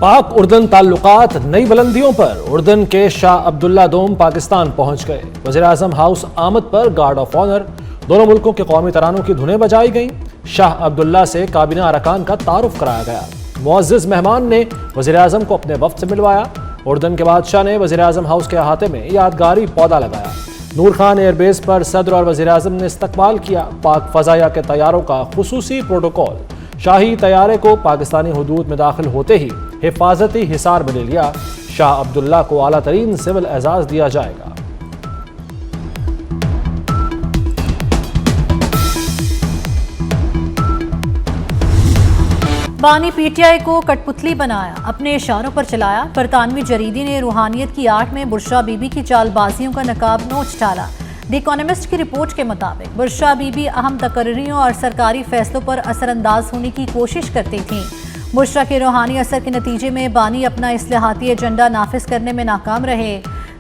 पाक उर्दन ताल्लुकात नई बुलंदियों पर। उर्दन के शाह अब्दुल्ला दोम पाकिस्तान पहुंच गए। वज़ीर-ए-आज़म हाउस आमद पर गार्ड ऑफ ऑनर। दोनों मुल्कों के कौमी तरानों की धुनें बजाई गईं। शाह अब्दुल्ला से काबीना अरकान का तारुफ कराया गया। मुअज़्ज़िज़ मेहमान ने वज़ीर-ए-आज़म को अपने वफ़द से मिलवाया। उर्दन के बादशाह ने वज़ीर-ए-आज़म हाउस के अहाते में यादगारी पौधा लगाया। नूर खान एयरबेस पर सदर और वज़ीर-ए-आज़म ने इस्तकबाल किया। पाक फ़ज़ाया के तैयारों का खुसूसी प्रोटोकॉल। शाही तैयारे को पाकिस्तानी हुदूद में दाखिल होते ही हिफाजती हिसार में ले लिया। शाह अब्दुल्ला को आला तरीन सिविल एजाज दिया जाएगा। बानी पीटीआई को कठपुतली बनाया, अपने इशारों पर चलाया। बरतानवी जरीदे ने रूहानियत की आड़ में बुशरा बीबी की चालबाजियों का नकाब नोच डाला। द इकोनॉमिस्ट की रिपोर्ट के मुताबिक बुशरा बीबी अहम तकर्रियों और सरकारी फैसलों पर असरअंदाज होने की कोशिश करती थीं। बुशरा के रूहानी असर के नतीजे में बानी अपना इस्लाहाती एजेंडा नाफिज करने में नाकाम रहे।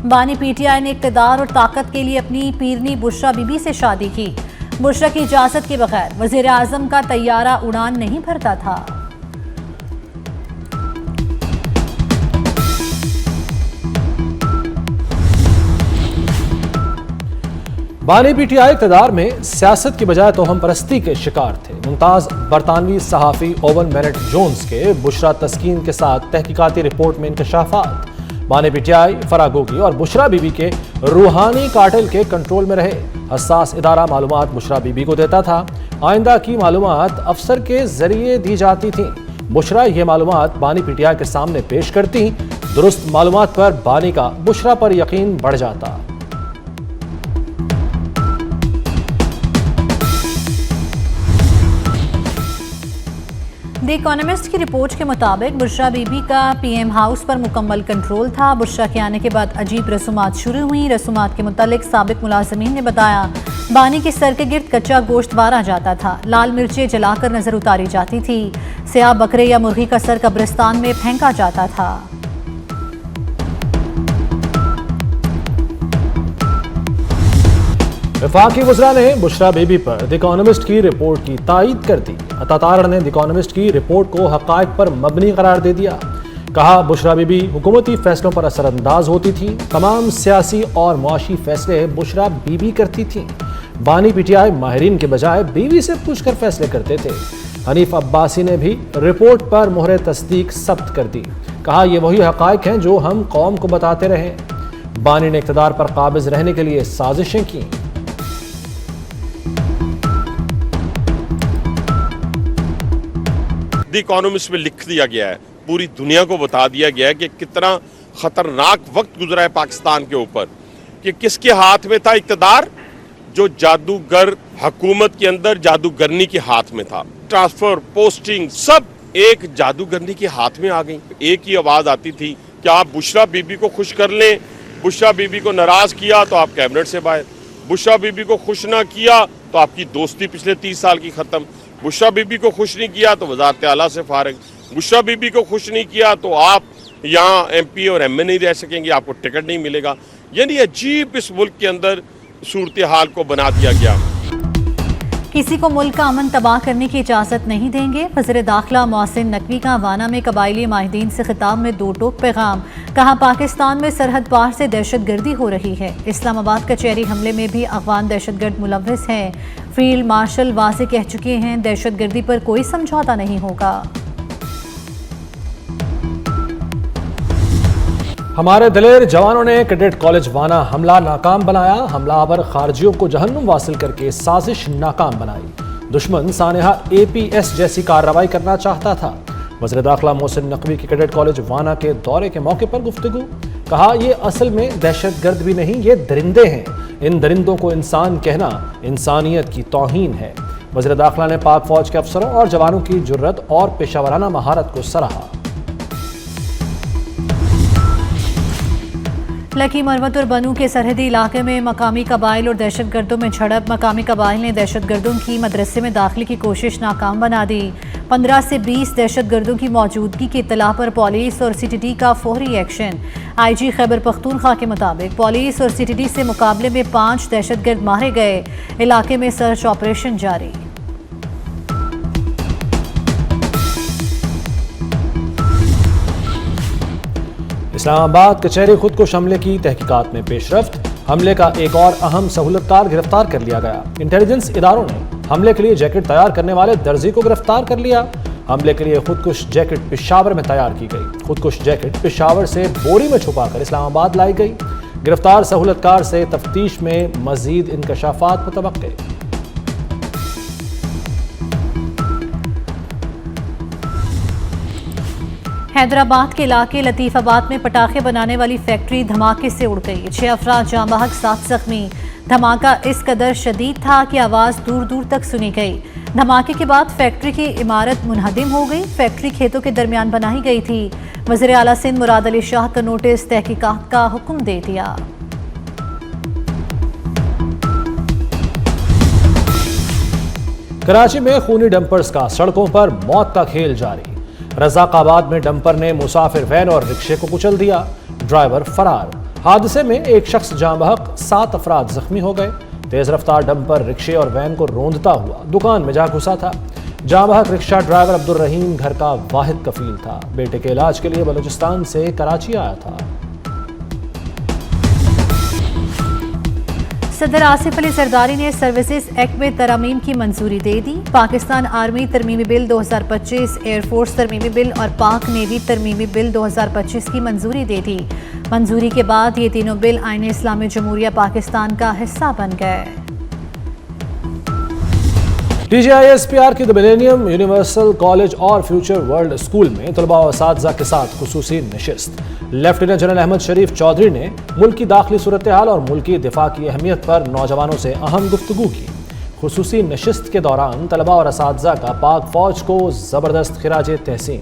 बानी पीटीआई ने इक़्तिदार और ताकत के लिए अपनी पीरनी बुशरा बीबी से शादी की। बुशरा की इजाज़त के बगैर वज़ीर आज़म का तैयारा उड़ान नहीं भरता था। बानी पीटीआई इक़्तिदार में सियासत की बजाय तोहम परस्ती के शिकार थे। मुमताज़ बरतानवी सहाफ़ी ओवन बेनेट जोन्स के बुशरा तस्कीन के साथ तहकीकाती रिपोर्ट में इंकशाफात। बानी पीटीआई फरागोगी और बुशरा बीबी के रूहानी कार्टेल के कंट्रोल में रहे। हसास इदारा मालूमात बुशरा बीबी को देता था। आइंदा की मालूमात अफसर के जरिए दी जाती थीं। बुशरा ये मालूमात बानी पीटीआई के सामने पेश करती। दुरुस्त मालूमात पर बानी का बुशरा पर यकीन बढ़ जाता। द इकोनॉमिस्ट की रिपोर्ट के मुताबिक बुशरा बीबी का पीएम हाउस पर मुकम्मल कंट्रोल था। बुशरा के आने के बाद अजीब रसूमात शुरू हुई। रसूमात के मुतालिक साबिक मुलाजिमीन ने बताया बानी के सर के गिर्द कच्चा गोश्त वारा जाता था। लाल मिर्चें जलाकर नजर उतारी जाती थी। स्याह बकरे या मुर्गी का सर कब्रिस्तान में फेंका जाता था। वफाकी वज़रा ने बुशरा बीबी पर द इकोनॉमिस्ट की रिपोर्ट की तायद कर दी। अतातार ने द इकोनॉमिस्ट की रिपोर्ट को हक़ाइक़ पर मबनी करार दे दिया। कहा बुशरा बीबी हुकूमती फैसलों पर असरअंदाज होती थी। तमाम सियासी और मुआशी फैसले बुशरा बीबी करती थी। बानी पीटीआई माहिरीन के बजाय बीवी से पूछकर फैसले करते थे। हनीफ अब्बासी ने भी रिपोर्ट पर मोहर तस्दीक सब्त कर दी। कहा यह वही हक़ाइक़ हैं जो हम कौम को बताते रहे। बानी ने इक़्तिदार पर काबिज रहने के लिए साजिशें की। द इकोनॉमिस्ट में लिख दिया गया है, पूरी दुनिया को बता दिया गया है कि कितना खतरनाक वक्त गुजरा है पाकिस्तान के ऊपर, कि किसके हाथ में था इक़्तिदार, जो जादूगर हुकूमत के अंदर जादूगरनी के हाथ में था। ट्रांसफर, पोस्टिंग सब एक जादूगरनी के हाथ में आ गई। एक ही आवाज आती थी कि आप बुशरा बीबी को खुश कर लें। बुशरा बीबी को नाराज किया तो आप कैबिनेट से बाहर। बुशरा बीबी को खुश ना किया तो आपकी दोस्ती पिछले 30 साल की खत्म। बुशरा बीबी को खुश नहीं किया तो वज़ारत आला से फारिग। बुशरा बीबी को खुश नहीं किया तो आप यहाँ MP और MA नहीं रह सकेंगे, आपको टिकट नहीं मिलेगा। यानी अजीब इस मुल्क के अंदर सूरत हाल को बना दिया गया। किसी को मुल्क का अमन तबाह करने की इजाज़त नहीं देंगे। वज़ीर दाखिला मोहसिन नकवी का वाना में कबायली माहिदीन से खिताब में दो टोक पैगाम। कहा पाकिस्तान में सरहद पार से दहशत गर्दी हो रही है। इस्लामाबाद कचहरी हमले में भी अफगान दहशतगर्द मुलव्वस हैं। फील्ड मार्शल वाज़े कह चुके हैं दहशत गर्दी पर कोई समझौता नहीं होगा। हमारे दिलेर जवानों ने कैडेट कॉलेज वाना हमला नाकाम बनाया। हमलावर खारजियों को जहन्नुम वासिल करके साजिश नाकाम बनाई। दुश्मन सानेहा APS जैसी कार्रवाई करना चाहता था। वज़ीर दाखिला मोहसिन नकवी के कैडेट कॉलेज वाना के दौरे के मौके पर गुफ्तगू। कहा यह असल में दहशतगर्द भी नहीं, ये दरिंदे हैं। इन दरिंदों को इंसान कहना इंसानियत की तौहीन है। वज़ीर दाखिला ने पाक फौज के अफसरों और जवानों की जुर्रत और पेशावराना महारत को सराहा। लकी मरवत और बनू के सरहदी इलाके में मकामी कबाइल और दहशतगर्दों में झड़प। मकामी कबाइल ने दहशतगर्दों की मदरसे में दाखिले की कोशिश नाकाम बना दी। 15 से 20 दहशतगर्दों की मौजूदगी की इत्तला पर पुलिस और CTD का फौरी एक्शन। IG खैबर पख्तूनख्वा के मुताबिक पुलिस और CTD से मुकाबले में 5 दहशतगर्द मारे गए। इलाके में सर्च ऑपरेशन जारी। इस्लामाबाद कचहरी खुदकुश हमले की तहकीकात में पेशरफ्त, हमले का एक और अहम सहूलतकार गिरफ्तार कर लिया गया। इंटेलिजेंस इदारों ने हमले के लिए जैकेट तैयार करने वाले दर्जी को गिरफ्तार कर लिया। हमले के लिए खुदकुश जैकेट पेशावर में तैयार की गई। खुदकुश जैकेट पेशावर से बोरी में छुपाकर इस्लामाबाद लाई गई। गिरफ्तार सहूलतकार से तफ्तीश में मजीद इंकशाफात मुतवक्के। हैदराबाद के इलाके लतीफाबाद में पटाखे बनाने वाली फैक्ट्री धमाके से उड़ गई। 6 अफराद जाँ बहक, 7 जख्मी। धमाका इस कदर शदीद था कि आवाज़ दूर दूर तक सुनी गई। धमाके के बाद फैक्ट्री की इमारत मुनहदिम हो गई। फैक्ट्री खेतों के दरमियान बनाई गई थी। वज़ीर आला सिंध मुराद अली शाह का नोटिस तहकीकात का हुक्म दे दिया। कराची में खूनी डंपर्स का सड़कों पर मौत का खेल जारी। रज़ाकाबाद में डंपर ने मुसाफिर वैन और रिक्शे को कुचल दिया। ड्राइवर फरार। हादसे में एक शख्स जाँ बहक, 7 अफराद जख्मी हो गए। तेज रफ्तार डंपर रिक्शे और वैन को रोंदता हुआ दुकान में जा घुसा था। जाँ बहक रिक्शा ड्राइवर अब्दुल रहीम घर का वाहिद कफील था। बेटे के इलाज के लिए बलूचिस्तान से कराची आया था। सदर आसिफ अली जरदारी ने सर्विसेज एक्ट में तरमीम की मंजूरी दे दी। पाकिस्तान आर्मी तरमीमी बिल 2025, एयरफोर्स तरमीमी बिल और पाक नेवी तरमीमी बिल 2025 की मंजूरी दे दी। मंजूरी के बाद ये तीनों बिल आईन इस्लामी जमहूरिया पाकिस्तान का हिस्सा बन गए। TGISPR की द मिलेनियम यूनिवर्सल कॉलेज और फ्यूचर वर्ल्ड स्कूल में तलबा और असातिज़ा के साथ खुसूसी नशिस्त। लेफ्टिनेंट जनरल अहमद शरीफ चौधरी ने मुल्की दाखिली सूरत हाल और मुल्की दिफा की अहमियत पर नौजवानों से अहम गुफ्तगू की। खुसूसी नशिस्त के दौरान तलबा और असातिज़ा का पाक फौज को ज़बरदस्त खिराज तहसीन।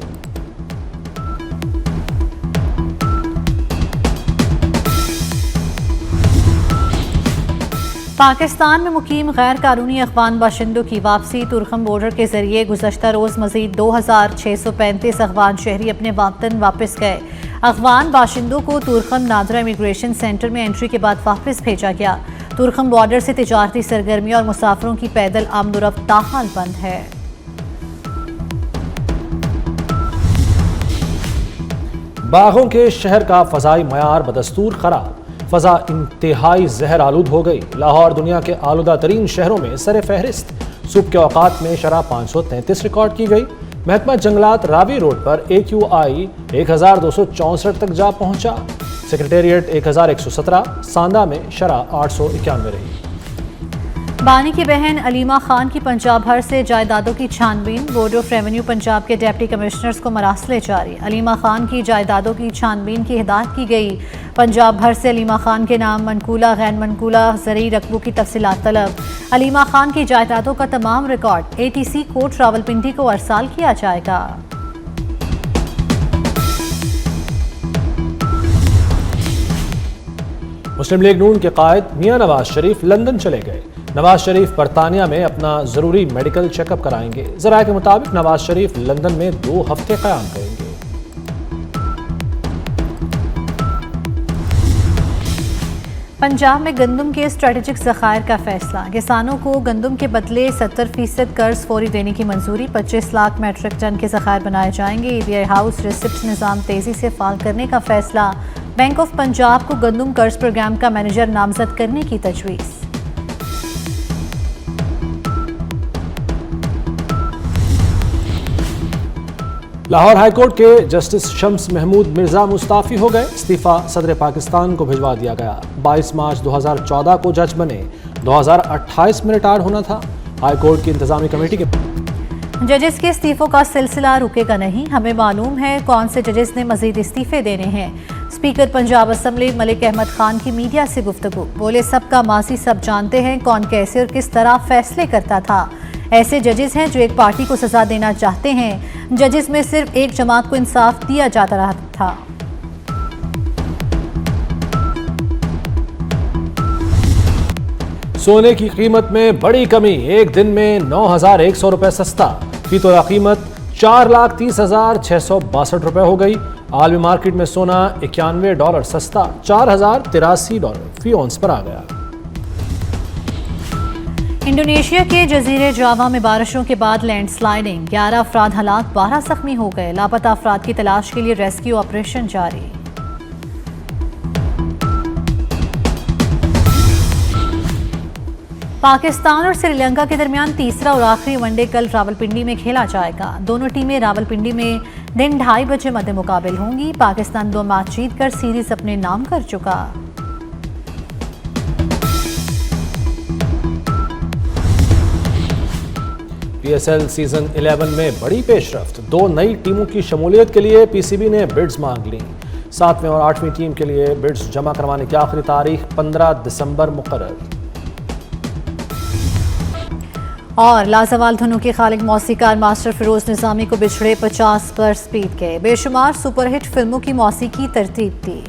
पाकिस्तान में मुकीम गैर कानूनी अफगान बाशिंदों की वापसी। तुर्खम बॉर्डर के जरिए गुज़श्ता रोज़ मजीद 2635 अफगान शहरी अपने वतन वापस गए। अफगान बाशिंदों को तुर्खम नादरा इमिग्रेशन सेंटर में एंट्री के बाद वापस भेजा गया। तुर्खम बॉर्डर से तिजारती सरगर्मी और मुसाफिरों की पैदल आमदोरफ्त ताहाल बंद है। बागों के शहर का फ़ज़ाई मयार बदस्तूर खराब। फ़ज़ा इंतहाई जहर आलूद हो गई। लाहौर दुनिया के आलूदा तरीन शहरों में सर फहरिस्त। सुबह के औकात में शरह 533 रिकॉर्ड की गई। महकमा जंगलात रावी रोड पर AQI 1264 तक जा पहुंचा। सेक्रेटेरिएट 1117, सांदा में शरह 891 रही। बानी की बहन अलीमा खान की पंजाब भर से जायदादों की छानबीन। बोर्ड ऑफ रेवेन्यू पंजाब के डिप्टी कमिश्नर्स को मरासले जारी। अलीमा खान की जायदादों की छानबीन की हिदायत की गई। पंजाब भर से अलीमा खान के नाम मनकूला गैर मनकूला ज़रूरी रकबों की तफसीलात तलब। अलीमा खान की जायदादों का तमाम रिकॉर्ड ATC कोर्ट रावलपिंडी को अरसाल किया जाएगा। मुस्लिम लीग नून के कायद मियां नवाज शरीफ लंदन चले गए। नवाज शरीफ बरतानिया में अपना जरूरी मेडिकल चेकअप कराएंगे। ज़राए के मुताबिक नवाज शरीफ लंदन में 2 हफ्ते क़याम करेंगे। पंजाब में गंदम के स्ट्रेटेजिक ज़खायर का फैसला। किसानों को गंदम के बदले 70% कर्ज फौरी देने की मंजूरी। 25 लाख मेट्रिक टन के ज़खायर बनाए जाएंगे। EBI हाउस रिसिप्ट निज़ाम तेज़ी से फाल करने का फैसला। बैंक ऑफ पंजाब को गंदम कर्ज प्रोग्राम का मैनेजर नामजद करने की तजवीज़। लाहौर हाईकोर्ट के जस्टिस शम्स महमूद मिर्जा मुस्ताफ़ी हो गए। इस्तीफ़ा सदर पाकिस्तान को भिजवा दिया गया। 22 मार्च 2014 को जज बने। 2028 में रिटायर होना था। हाईकोर्ट की इंतजामी कमेटी के जजेस के इस्तीफों का सिलसिला रुकेगा नहीं। हमें मालूम है कौन से जजेस ने मजीद इस्तीफे देने हैं। स्पीकर पंजाब असम्बली मलिक अहमद खान की मीडिया से गुफ्तगू। बोले, सबका माजी सब जानते हैं कौन कैसे और किस तरह फैसले करता था। ऐसे जजेस हैं जो एक पार्टी को सजा देना चाहते हैं। जजेस में सिर्फ एक जमात को इंसाफ दिया जाता रहा था। सोने की कीमत में बड़ी कमी। एक दिन में 9,100 रुपए सस्ता। फी तोला कीमत $4,30,662 रुपए हो गई। आलमी मार्केट में सोना $91 सस्ता $4,083 फी औंस पर आ गया। इंडोनेशिया के जजीरे जावा में बारिशों के बाद लैंडस्लाइडिंग। 11 अफराद हलाक, 12 जख्मी हो गए। लापता अफराद की तलाश के लिए रेस्क्यू ऑपरेशन जारी। पाकिस्तान और श्रीलंका के दरमियान तीसरा और आखिरी वनडे कल रावलपिंडी में खेला जाएगा। दोनों टीमें रावलपिंडी में दिन 2:30 बजे मध्य मुकाबिल होंगी। पाकिस्तान 2 मैच जीतकर सीरीज अपने नाम कर चुका। PSL सीजन 11 में बड़ी पेशरफ्त, 2 नई टीमों की शमूलियत के लिए PCB ने बिड्स मांग ली। 7वीं और 8वीं टीम के लिए बिड्स जमा करवाने की आखिरी तारीख 15 दिसंबर मुकर्रर। और लाजवाल धुनों के खालिक मौसीकार मास्टर फिरोज निजामी को बिछड़े 50 पर स्पीड के बेशुमार सुपरहिट फिल्मों की मौसीकी तरतीब दी।